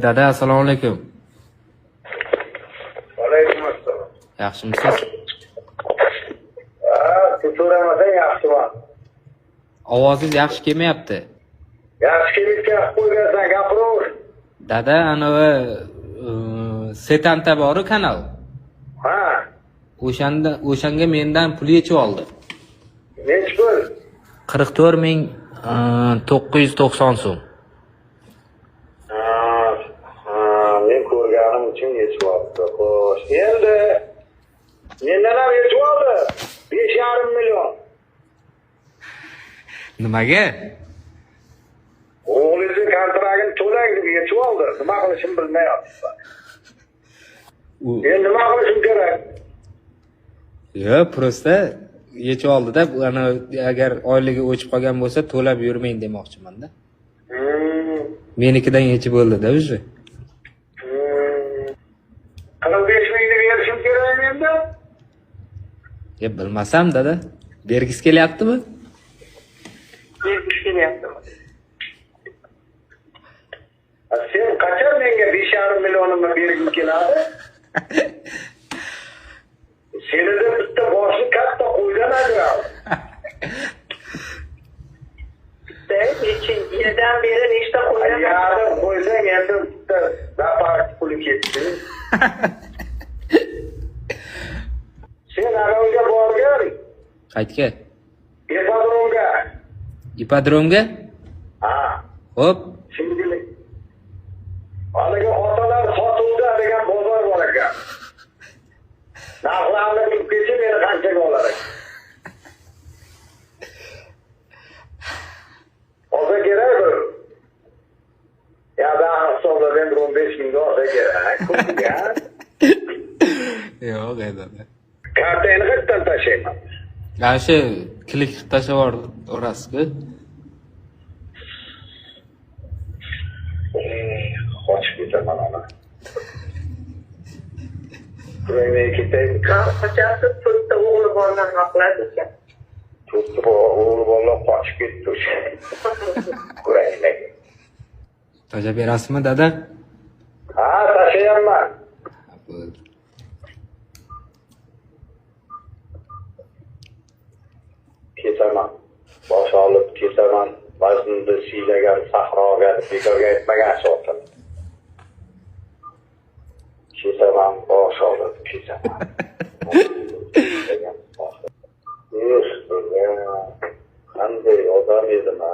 Dada, assalomu alaykum. Alaykum assalom. Yaxshimisiz? So'ramasang yaxshiman. Ovozingiz yaxshi kelmayapti. Yaxshi kelishga qo'ygansan, gapiraver. Dada, anavi Setanta bor kanal. Ha, O'shanga mendan pul yechib oldi. nechi pul? 44,990 so'm. Men ko'rganim uchun yechib olibdi. Xo'sh, endi mendan ham yechib oldi. 5,5 million. Nimaga? O'g'lingizni kontragini to'lang deb yechib oldi. Nima qilishimni bilmayapman. Endi nima qilishim kerak? Yo, prosta yechib oldi-da, ana agar oyligi o'chib qolgan bo'lsa, to'lab yurmang demoqchiman-da. Menikidan yechib bo'ldi-da o'zi. 45 ming deb berishim kerak endi. Bilmasam dada. Bergisi kelyaptimi? Bergisi kelyaptimi? Sen qachon menga 5,5 millionimni berging keladi? Senida bitta boshi katta qo'ydan ajrab. Yildan beri nechta qo'ydan? Yarim qo'ysang endi bitta zapar puli ketdi. Sen anaviga borgan. Qaytga? Ipodromga. Ipodromga? Ha. Hop. Shunday. Haligi otalar sotuvda degan bozor bor ekan. Narxlarni bilib kelsa meni qanchaga olar ekan. Olsa kerak-ku. Ya ben hisobladim 15 ming olsa kerak. Ko'pga. Yo'q, dada. Kartani qayerdan tashlayman? Ana shu klik qilib tashlab yuborasiz-ku. Qochib ketaman ona. Buraya ketayim. Qachonsiz to'rtta o'g'li bordan haqladi ekan. To'rtta o'g'li borlar qochib ketdi o'sha. Ko'raylik. Tashlab berasizmi, dada? Ha, tashlayapman. Ketaman. Bosh olib ketaman. Vaznimni siylagan sahroga bekorga aytmagan so'rdim. Ketaman, bosh olib ketaman. Qanday odam edim ha.